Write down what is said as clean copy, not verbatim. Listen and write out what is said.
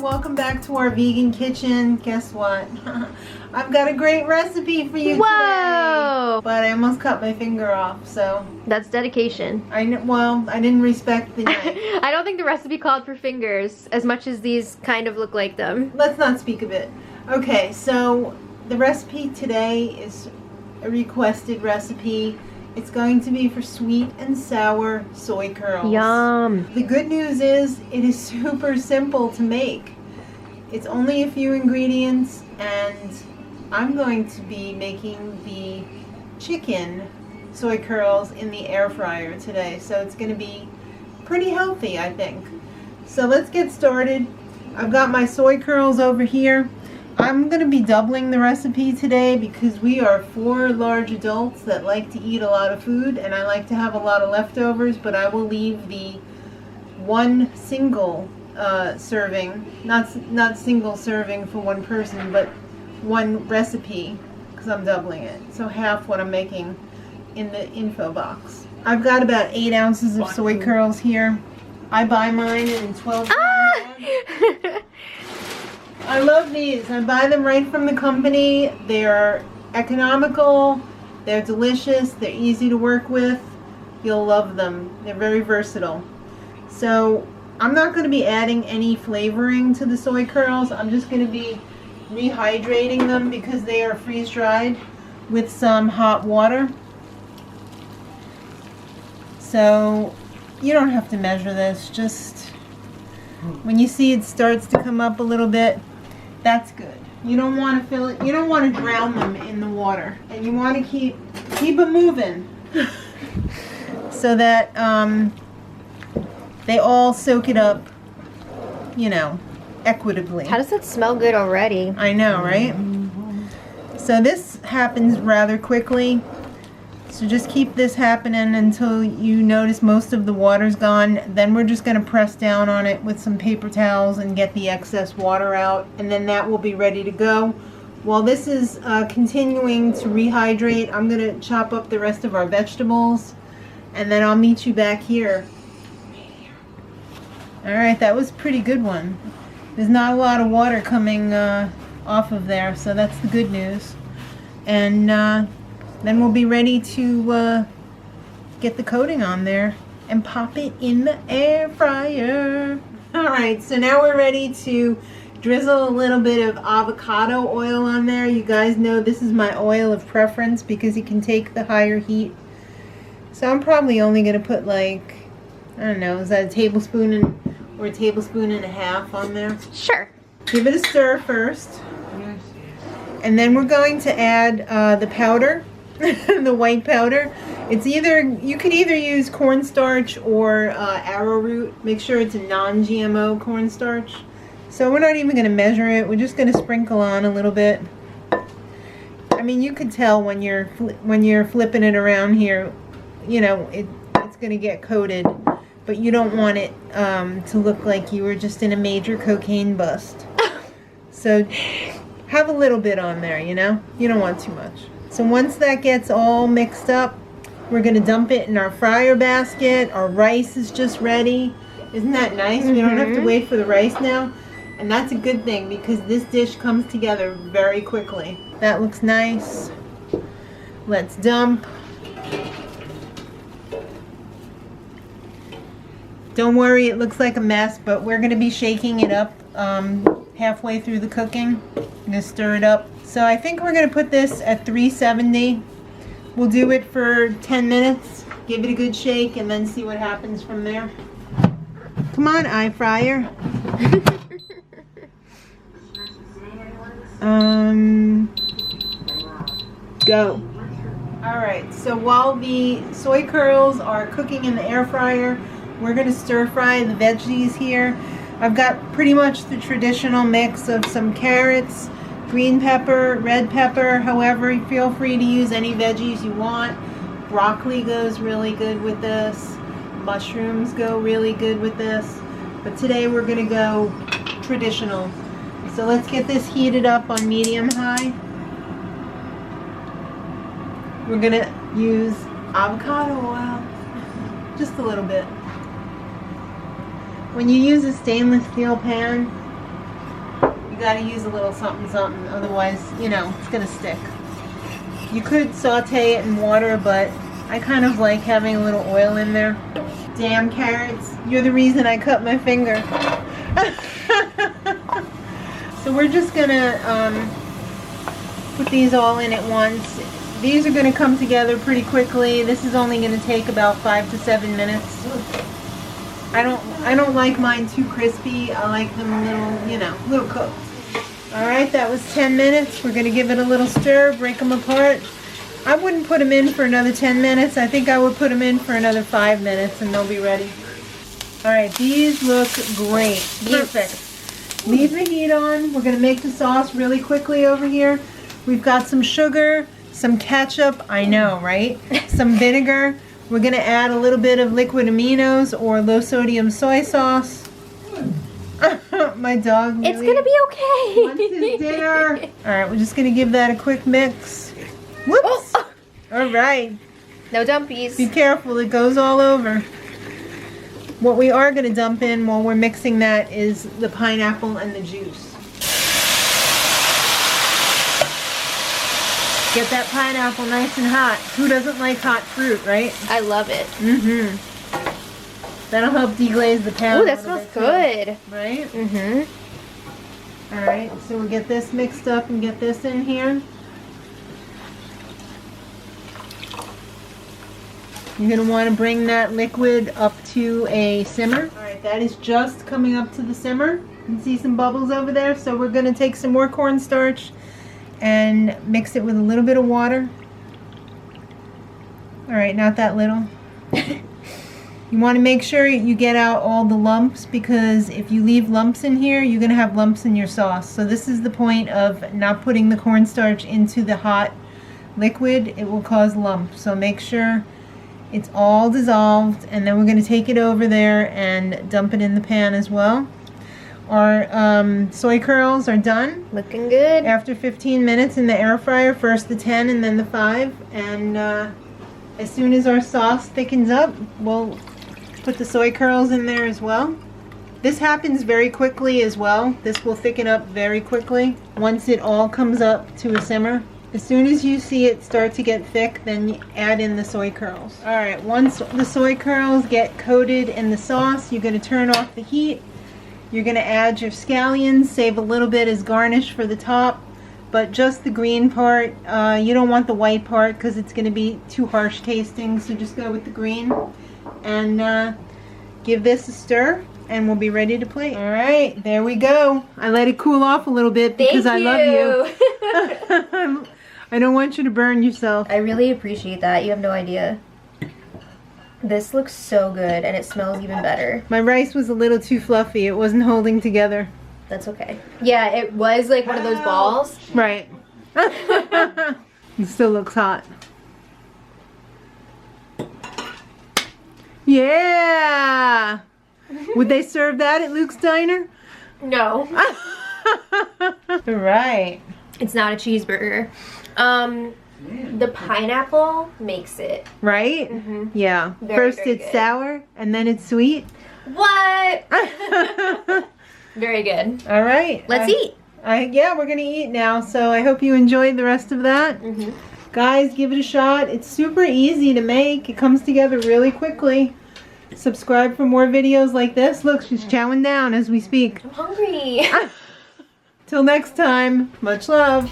welcome back to our vegan kitchen. Guess what? I've got a great recipe for you today. But I almost cut my finger off, so. That's dedication. Well, I didn't respect the knife. I don't think the recipe called for fingers as much as these kind of look like them. Let's not speak of it. Okay, so the recipe today is a requested recipe. It's going to be for sweet and sour soy curls. Yum. The good news is it is super simple to make. It's only a few ingredients, and I'm going to be making the chicken soy curls in the air fryer today. So it's going to be pretty healthy, I think. So let's get started. I've got my soy curls over here. I'm going to be doubling the recipe today because we are 4 large adults that like to eat a lot of food, and I like to have a lot of leftovers, but I will leave the one single serving, not single serving for one person, but one recipe because I'm doubling it. So half what I'm making in the info box. I've got about 8 ounces of soy curls here. I buy mine in 12 bags. I love these. I buy them right from the company. They're economical, they're delicious, they're easy to work with. You'll love them. They're very versatile. So I'm not going to be adding any flavoring to the soy curls. I'm just going to be rehydrating them because they are freeze-dried with some hot water. So you don't have to measure this. Just when you see it starts to come up a little bit, that's good. You don't want to fill it. You don't want to drown them in the water, and you want to keep them moving so that they all soak it up, you know, equitably. How does that smell good already? I know, right? So this happens rather quickly. So just keep this happening until you notice most of the water's gone. Then we're just going to press down on it with some paper towels and get the excess water out. And then that will be ready to go. While this is continuing to rehydrate, I'm going to chop up the rest of our vegetables. And then I'll meet you back here. Alright, that was a pretty good one. There's not a lot of water coming off of there, so that's the good news. And then we'll be ready to get the coating on there and pop it in the air fryer. Alright, so now we're ready to drizzle a little bit of avocado oil on there. You guys know this is my oil of preference because it can take the higher heat. So I'm probably only going to put like, I don't know, is that a tablespoon or a tablespoon and a half on there? Sure. Give it a stir first. And then we're going to add the powder. The white powder. It's either, you can either use cornstarch or arrowroot. Make sure it's a non-GMO cornstarch. So we're not even going to measure it. We're just going to sprinkle on a little bit. I mean, you could tell when you're flipping it around here, you know, it's going to get coated, but you don't want it to look like you were just in a major cocaine bust. So have a little bit on there, you know. You don't want too much. So once that gets all mixed up, we're going to dump it in our fryer basket. Our rice is just ready. Isn't that nice? We don't have to wait for the rice now. And that's a good thing because this dish comes together very quickly. That looks nice. Let's dump. Don't worry, it looks like a mess, but we're going to be shaking it up halfway through the cooking. I'm going to stir it up. So I think we're going to put this at 370. We'll do it for 10 minutes, give it a good shake, and then see what happens from there. Come on, eye fryer. Go. Alright, so while the soy curls are cooking in the air fryer, we're going to stir fry the veggies here. I've got pretty much the traditional mix of some carrots, green pepper, red pepper, however, feel free to use any veggies you want. Broccoli goes really good with this. Mushrooms go really good with this. But today we're going to go traditional. So let's get this heated up on medium-high. We're going to use avocado oil. Just a little bit. When you use a stainless steel pan, gotta use a little something something, otherwise, you know, it's gonna stick. You could saute it in water, but I kind of like having a little oil in there. Damn carrots, you're the reason I cut my finger. So we're just gonna put these all in at once. These are gonna come together pretty quickly. This is only gonna take about 5 to 7 minutes. I don't like mine too crispy. I like them a little, you know, little cooked. All right, that was 10 minutes. We're gonna give it a little stir, break them apart. I wouldn't put them in for another 10 minutes. I think I would put them in for another 5 minutes and they'll be ready. All right, these look great. Perfect. Leave the heat on. We're gonna make the sauce really quickly over here. We've got some sugar, some ketchup, I know, right? Some vinegar. We're gonna add a little bit of liquid aminos or low sodium soy sauce. My dog really It's gonna be okay. wants his dinner. All right, we're just gonna give that a quick mix. Whoops. Oh. All right. No dumpies. Be careful, it goes all over. What we are going to dump in while we're mixing that is the pineapple and the juice. Get that pineapple nice and hot. Who doesn't like hot fruit, right? I love it. Mm-hmm. That'll help deglaze the pan. Ooh, that smells good. Right? Mm-hmm. All right, so we'll get this mixed up and get this in here. You're going to want to bring that liquid up to a simmer. All right, that is just coming up to the simmer. You can see some bubbles over there. So we're going to take some more cornstarch and mix it with a little bit of water. All right, not that little. You want to make sure you get out all the lumps, because if you leave lumps in here, you're going to have lumps in your sauce. So this is the point of not putting the cornstarch into the hot liquid. It will cause lumps. So make sure it's all dissolved, and then we're going to take it over there and dump it in the pan as well. Our soy curls are done. Looking good. After 15 minutes in the air fryer, first the 10 and then the 5. And as soon as our sauce thickens up, we'll put the soy curls in there as well. This happens very quickly as well. This will thicken up very quickly once it all comes up to a simmer. As soon as you see it start to get thick, then you add in the soy curls. All right, once the soy curls get coated in the sauce, you're going to turn off the heat. You're going to add your scallions, save a little bit as garnish for the top, but just the green part. You don't want the white part because it's going to be too harsh tasting, so just go with the green. And give this a stir, and we'll be ready to plate. All right, there we go. I let it cool off a little bit because I love you. I don't want you to burn yourself. I really appreciate that. You have no idea. This looks so good, and it smells even better. My rice was a little too fluffy. It wasn't holding together. That's okay. Yeah, it was like one of those balls. Right. It still looks hot. Yeah! Would they serve that at Luke's Diner? No. Right. It's not a cheeseburger. The pineapple makes it. Right? Mm-hmm. Yeah. Very, First very it's good. sour, and then it's sweet. What? Very good. All right. Let's eat. Yeah, we're going to eat now, so I hope you enjoyed the rest of that. Mm-hmm. Guys, give it a shot. It's super easy to make. It comes together really quickly. Subscribe for more videos like this. Look, she's chowing down as we speak. I'm hungry. Till next time, much love.